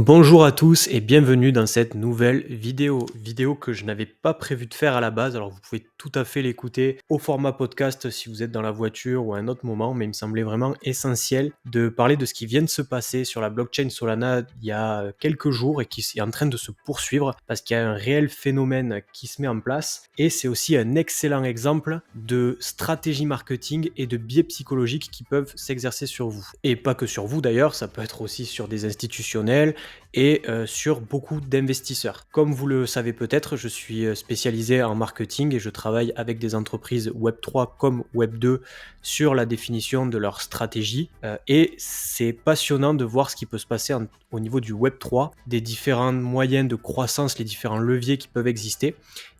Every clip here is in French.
Bonjour à tous et bienvenue dans cette nouvelle vidéo que je n'avais pas prévu de faire à la base. Alors vous pouvez tout à fait l'écouter au format podcast si vous êtes dans la voiture ou à un autre moment, mais il me semblait vraiment essentiel de parler de ce qui vient de se passer sur la blockchain Solana il y a quelques jours et qui est en train de se poursuivre parce qu'il y a un réel phénomène qui se met en place et c'est aussi un excellent exemple de stratégie marketing et de biais psychologiques qui peuvent s'exercer sur vous. Et pas que sur vous d'ailleurs, ça peut être aussi sur des institutionnels et sur beaucoup d'investisseurs. Comme vous le savez peut-être, je suis spécialisé en marketing et je travaille avec des entreprises Web3 comme Web2 sur la définition de leur stratégie. Et c'est passionnant de voir ce qui peut se passer au niveau du Web3, des différents moyens de croissance, les différents leviers qui peuvent exister.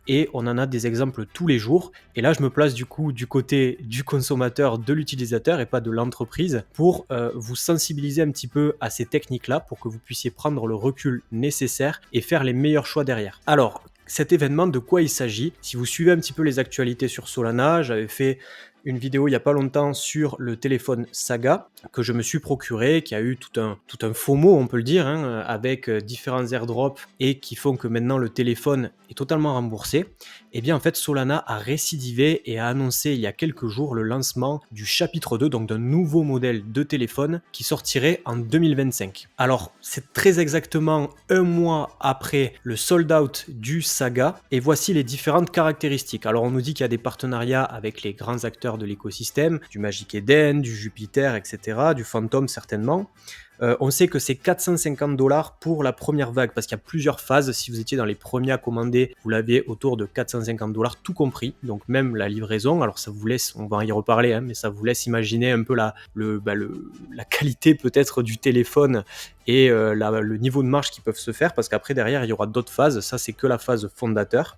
Et on en a des exemples tous les jours. Et là, je me place du coup du côté du consommateur, de l'utilisateur et pas de l'entreprise pour vous sensibiliser un petit peu à ces techniques-là pour que vous puissiez prendre le recul nécessaire et faire les meilleurs choix derrière. Alors, cet événement, de quoi il s'agit? Si vous suivez un petit peu les actualités sur Solana, j'avais fait une vidéo il n'y a pas longtemps sur le téléphone Saga que je me suis procuré, qui a eu tout un FOMO, on peut le dire, hein, avec différents airdrops et qui font que maintenant le téléphone est totalement remboursé. Et bien en fait Solana a récidivé et a annoncé il y a quelques jours le lancement du chapitre 2, donc d'un nouveau modèle de téléphone qui sortirait en 2025. Alors c'est très exactement un mois après le sold out du Saga et voici les différentes caractéristiques. Alors on nous dit qu'il y a des partenariats avec les grands acteurs de l'écosystème, du Magic Eden, du Jupiter, etc., du Phantom certainement. On sait que c'est 450 $ pour la première vague parce qu'il y a plusieurs phases. Si vous étiez dans les premiers à commander, vous l'aviez autour de 450 $ tout compris, donc même la livraison. Alors ça vous laisse, on va y reparler, hein, mais ça vous laisse imaginer un peu la qualité peut-être du téléphone et le niveau de marge qui peuvent se faire parce qu'après derrière il y aura d'autres phases. Ça c'est que la phase fondateur.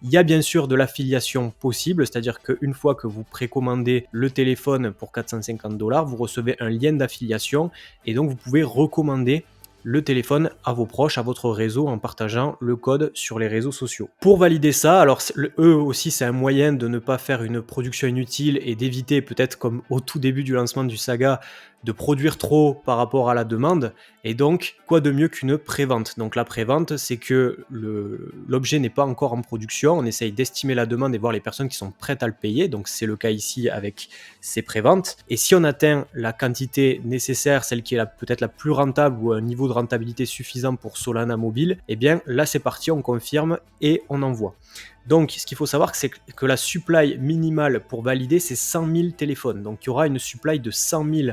Il y a bien sûr de l'affiliation possible, c'est-à-dire qu'une fois que vous précommandez le téléphone pour 450 $, vous recevez un lien d'affiliation et donc vous pouvez recommander le téléphone à vos proches, à votre réseau en partageant le code sur les réseaux sociaux. Pour valider ça, alors eux aussi c'est un moyen de ne pas faire une production inutile et d'éviter peut-être comme au tout début du lancement du Saga de produire trop par rapport à la demande et donc quoi de mieux qu'une prévente. Donc la prévente c'est que l'objet n'est pas encore en production, on essaye d'estimer la demande et voir les personnes qui sont prêtes à le payer, donc c'est le cas ici avec ces préventes et si on atteint la quantité nécessaire, celle qui est peut-être la plus rentable ou un niveau de rentabilité suffisant pour Solana Mobile, et bien là c'est parti, on confirme et on envoie. Donc ce qu'il faut savoir c'est que la supply minimale pour valider c'est 100 000 téléphones, donc il y aura une supply de 100 000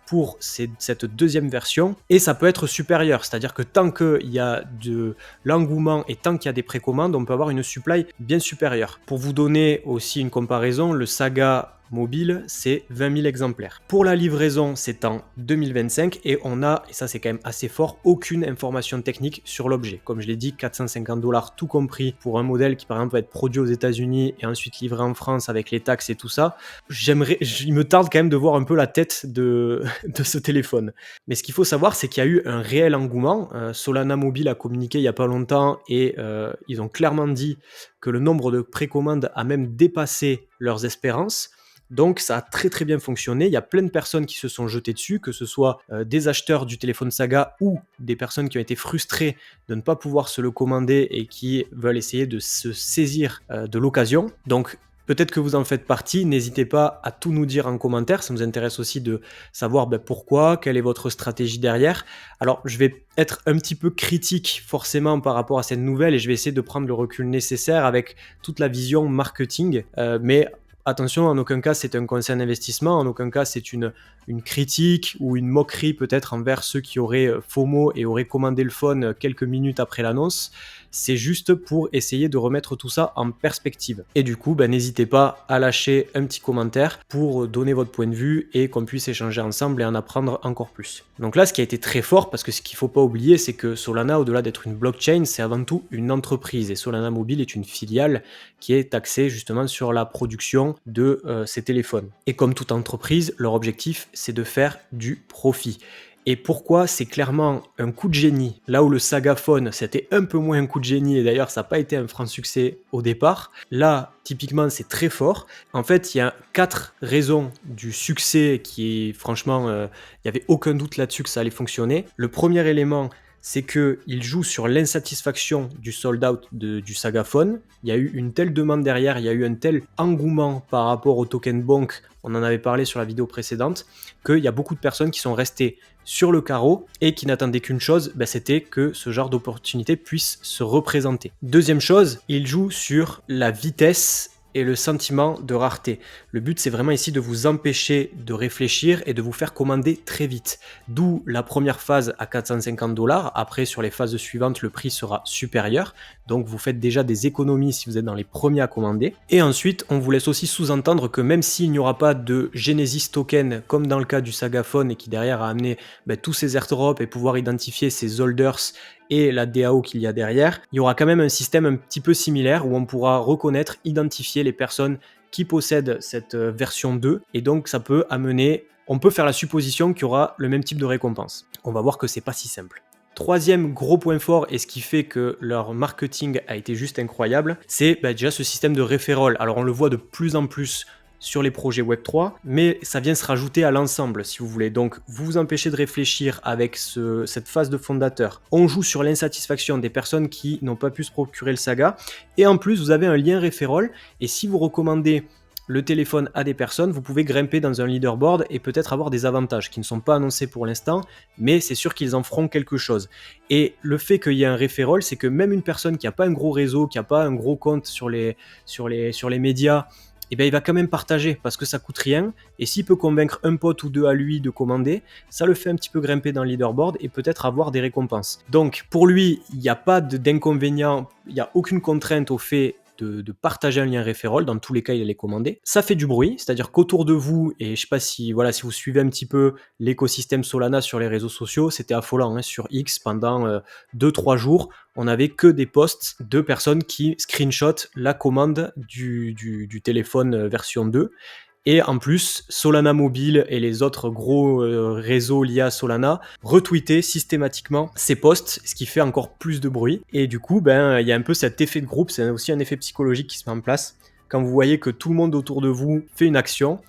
pour cette deuxième version et ça peut être supérieur, c'est-à-dire que tant qu'il y a de l'engouement et tant qu'il y a des précommandes, on peut avoir une supply bien supérieure. Pour vous donner aussi une comparaison, le Saga Mobile, c'est 20 000 exemplaires. Pour la livraison, c'est en 2025 et on a, et ça c'est quand même assez fort, aucune information technique sur l'objet. Comme je l'ai dit, 450 $ tout compris pour un modèle qui par exemple va être produit aux États-Unis et ensuite livré en France avec les taxes et tout ça. Il me tarde quand même de voir un peu la tête de ce téléphone. Mais ce qu'il faut savoir, c'est qu'il y a eu un réel engouement. Solana Mobile a communiqué il n'y a pas longtemps et ils ont clairement dit que le nombre de précommandes a même dépassé leurs espérances. Donc ça a très très bien fonctionné, il y a plein de personnes qui se sont jetées dessus, que ce soit des acheteurs du téléphone Saga ou des personnes qui ont été frustrées de ne pas pouvoir se le commander et qui veulent essayer de se saisir de l'occasion. Donc peut-être que vous en faites partie, n'hésitez pas à tout nous dire en commentaire, ça nous intéresse aussi de savoir pourquoi, quelle est votre stratégie derrière. Alors je vais être un petit peu critique forcément par rapport à cette nouvelle et je vais essayer de prendre le recul nécessaire avec toute la vision marketing, mais attention, en aucun cas c'est un conseil d'investissement, en aucun cas c'est une critique ou une moquerie peut-être envers ceux qui auraient FOMO et auraient commandé le phone quelques minutes après l'annonce. C'est juste pour essayer de remettre tout ça en perspective. Et du coup, n'hésitez pas à lâcher un petit commentaire pour donner votre point de vue et qu'on puisse échanger ensemble et en apprendre encore plus. Donc là, ce qui a été très fort, parce que ce qu'il ne faut pas oublier, c'est que Solana, au-delà d'être une blockchain, c'est avant tout une entreprise. Et Solana Mobile est une filiale qui est axée justement sur la production de ces téléphones. Et comme toute entreprise, leur objectif, c'est de faire du profit. Et pourquoi? C'est clairement un coup de génie. Là où le Saga Phone, c'était un peu moins un coup de génie, et d'ailleurs ça n'a pas été un franc succès au départ. Là, typiquement, c'est très fort. En fait, il y a 4 raisons du succès qui est franchement, il n'y avait aucun doute là-dessus que ça allait fonctionner. Le premier élément, c'est qu'il joue sur l'insatisfaction du sold out du Saga Phone. Il y a eu une telle demande derrière, il y a eu un tel engouement par rapport au token Bonk, on en avait parlé sur la vidéo précédente, qu'il y a beaucoup de personnes qui sont restées sur le carreau et qui n'attendaient qu'une chose, c'était que ce genre d'opportunité puisse se représenter. Deuxième chose, il joue sur la vitesse et le sentiment de rareté. Le but, c'est vraiment ici de vous empêcher de réfléchir et de vous faire commander très vite. D'où la première phase à 450$. Après, sur les phases suivantes, le prix sera supérieur. Donc, vous faites déjà des économies si vous êtes dans les premiers à commander. Et ensuite, on vous laisse aussi sous-entendre que même s'il n'y aura pas de Genesis token, comme dans le cas du Saga Phone, et qui derrière a amené tous ces airdrops et pouvoir identifier ces holders et la DAO qu'il y a derrière, il y aura quand même un système un petit peu similaire où on pourra reconnaître, identifier les personnes qui possèdent cette version 2 et donc ça peut amener, on peut faire la supposition qu'il y aura le même type de récompense. On va voir que c'est pas si simple. Troisième gros point fort et ce qui fait que leur marketing a été juste incroyable, c'est déjà ce système de referral. Alors on le voit de plus en plus sur les projets Web3, mais ça vient se rajouter à l'ensemble, si vous voulez. Donc, vous vous empêchez de réfléchir avec cette phase de fondateur. On joue sur l'insatisfaction des personnes qui n'ont pas pu se procurer le Saga. Et en plus, vous avez un lien referral. Et si vous recommandez le téléphone à des personnes, vous pouvez grimper dans un leaderboard et peut-être avoir des avantages qui ne sont pas annoncés pour l'instant, mais c'est sûr qu'ils en feront quelque chose. Et le fait qu'il y ait un referral, c'est que même une personne qui n'a pas un gros réseau, qui n'a pas un gros compte sur les médias, il va quand même partager parce que ça coûte rien. Et s'il peut convaincre un pote ou deux à lui de commander, ça le fait un petit peu grimper dans le leaderboard et peut-être avoir des récompenses. Donc pour lui, il n'y a pas d'inconvénient, il n'y a aucune contrainte au fait de partager un lien referral. Dans tous les cas, il est commandé. Ça fait du bruit, c'est-à-dire qu'autour de vous, et je sais pas si vous suivez un petit peu l'écosystème Solana sur les réseaux sociaux, c'était affolant, sur X pendant 2-3 jours. On n'avait que des posts de personnes qui screenshot la commande du téléphone version 2. Et en plus, Solana Mobile et les autres gros réseaux liés à Solana retweetaient systématiquement ces posts, ce qui fait encore plus de bruit. Et du coup, il y a un peu cet effet de groupe, c'est aussi un effet psychologique qui se met en place. Quand vous voyez que tout le monde autour de vous fait une action,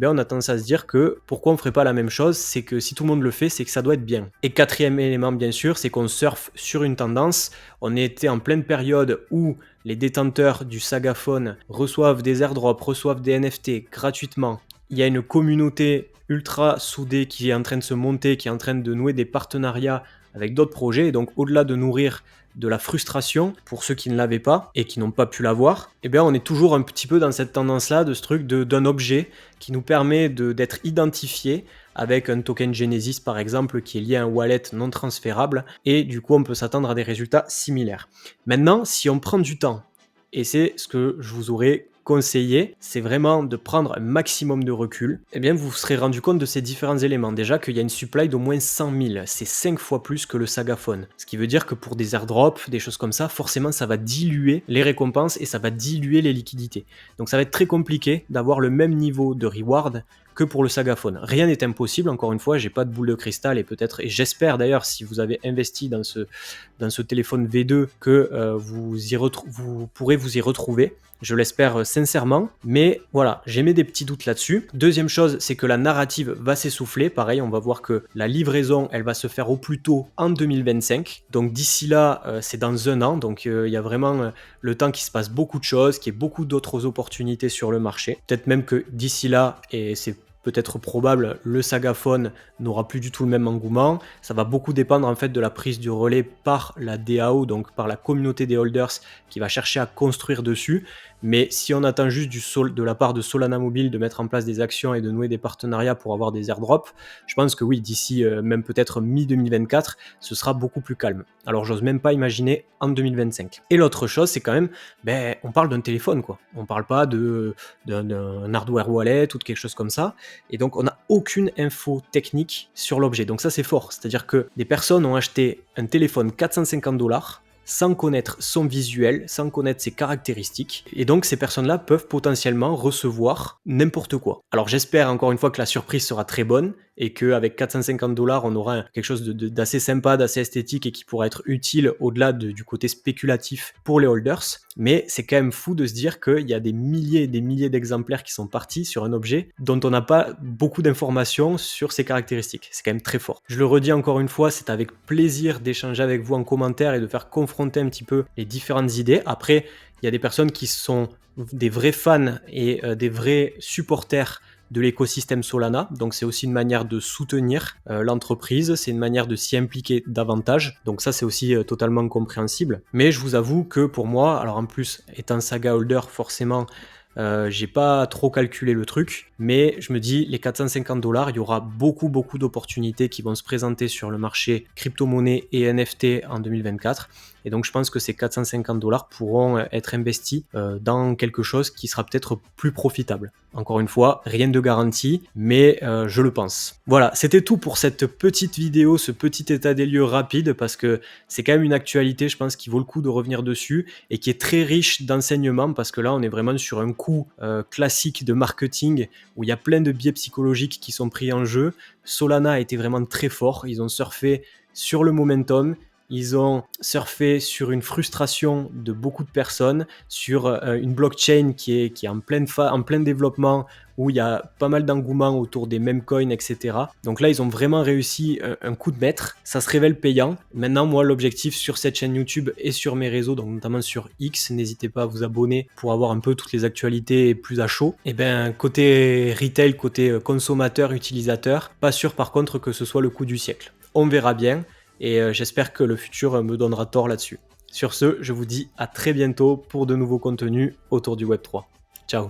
on a tendance à se dire que pourquoi on ne ferait pas la même chose? C'est que si tout le monde le fait, c'est que ça doit être bien. Et quatrième élément, bien sûr, c'est qu'on surfe sur une tendance. On était en pleine période où les détenteurs du Saga Phone reçoivent des airdrops, reçoivent des NFT gratuitement. Il y a une communauté ultra soudée qui est en train de se monter, qui est en train de nouer des partenariats avec d'autres projets. Et donc, au-delà de nourrir de la frustration pour ceux qui ne l'avaient pas et qui n'ont pas pu l'avoir, on est toujours un petit peu dans cette tendance-là de ce truc d'un objet qui nous permet d'être identifié avec un token Genesis par exemple qui est lié à un wallet non transférable et du coup on peut s'attendre à des résultats similaires. Maintenant, si on prend du temps, et c'est ce que je vous aurais conseillé, c'est vraiment de prendre un maximum de recul, vous vous serez rendu compte de ces différents éléments. Déjà qu'il y a une supply d'au moins 100 000, c'est 5 fois plus que le Saga Phone. Ce qui veut dire que pour des airdrops, des choses comme ça, forcément ça va diluer les récompenses et ça va diluer les liquidités. Donc ça va être très compliqué d'avoir le même niveau de reward que pour le Saga Phone. Rien n'est impossible, encore une fois, j'ai pas de boule de cristal et j'espère d'ailleurs si vous avez investi dans ce téléphone V2 que vous pourrez vous y retrouver. Je l'espère sincèrement, mais voilà, j'ai mis des petits doutes là-dessus. Deuxième chose, c'est que la narrative va s'essouffler. Pareil, on va voir que la livraison, elle va se faire au plus tôt en 2025. Donc d'ici là, c'est dans un an. Donc il y a vraiment le temps qu'il se passe beaucoup de choses, qu'il y ait beaucoup d'autres opportunités sur le marché. Peut-être même que d'ici là, et c'est peut-être probable, le Saga Phone n'aura plus du tout le même engouement. Ça va beaucoup dépendre en fait de la prise du relais par la DAO, donc par la communauté des holders qui va chercher à construire dessus. Mais si on attend juste de la part de Solana Mobile de mettre en place des actions et de nouer des partenariats pour avoir des airdrops, je pense que oui, d'ici même peut-être mi-2024, ce sera beaucoup plus calme. Alors j'ose même pas imaginer en 2025. Et l'autre chose, c'est quand même, on parle d'un téléphone, quoi. On parle pas d'un hardware wallet ou de quelque chose comme ça. Et donc on n'a aucune info technique sur l'objet. Donc ça c'est fort. C'est-à-dire que des personnes ont acheté un téléphone 450$ sans connaître son visuel, sans connaître ses caractéristiques. Et donc ces personnes-là peuvent potentiellement recevoir n'importe quoi. Alors j'espère encore une fois que la surprise sera très bonne, et qu'avec 450 $, on aura quelque chose d'assez sympa, d'assez esthétique et qui pourra être utile au-delà du côté spéculatif pour les holders. Mais c'est quand même fou de se dire qu'il y a des milliers et des milliers d'exemplaires qui sont partis sur un objet dont on n'a pas beaucoup d'informations sur ses caractéristiques. C'est quand même très fort. Je le redis encore une fois, c'est avec plaisir d'échanger avec vous en commentaire et de faire confronter un petit peu les différentes idées. Après, il y a des personnes qui sont des vrais fans et des vrais supporters de l'écosystème Solana, donc c'est aussi une manière de soutenir l'entreprise, c'est une manière de s'y impliquer davantage, donc ça c'est aussi totalement compréhensible. Mais je vous avoue que pour moi, alors en plus étant saga holder forcément, j'ai pas trop calculé le truc, mais je me dis les 450 $, il y aura beaucoup d'opportunités qui vont se présenter sur le marché crypto-monnaie et NFT en 2024. Et donc je pense que ces 450 $ pourront être investis dans quelque chose qui sera peut-être plus profitable. Encore une fois, rien de garanti, mais je le pense. Voilà, c'était tout pour cette petite vidéo, ce petit état des lieux rapide, parce que c'est quand même une actualité, je pense, qui vaut le coup de revenir dessus et qui est très riche d'enseignements, parce que là, on est vraiment sur un coup classique de marketing où il y a plein de biais psychologiques qui sont pris en jeu. Solana a été vraiment très fort, ils ont surfé sur le momentum, ils ont surfé sur une frustration de beaucoup de personnes, sur une blockchain qui est en plein développement, où il y a pas mal d'engouement autour des meme coins, etc. Donc là, ils ont vraiment réussi un coup de maître. Ça se révèle payant. Maintenant, moi, l'objectif sur cette chaîne YouTube et sur mes réseaux, donc notamment sur X, n'hésitez pas à vous abonner pour avoir un peu toutes les actualités plus à chaud. Et bien, côté retail, côté consommateur, utilisateur, pas sûr par contre que ce soit le coup du siècle. On verra bien. Et j'espère que le futur me donnera tort là-dessus. Sur ce, je vous dis à très bientôt pour de nouveaux contenus autour du Web3. Ciao.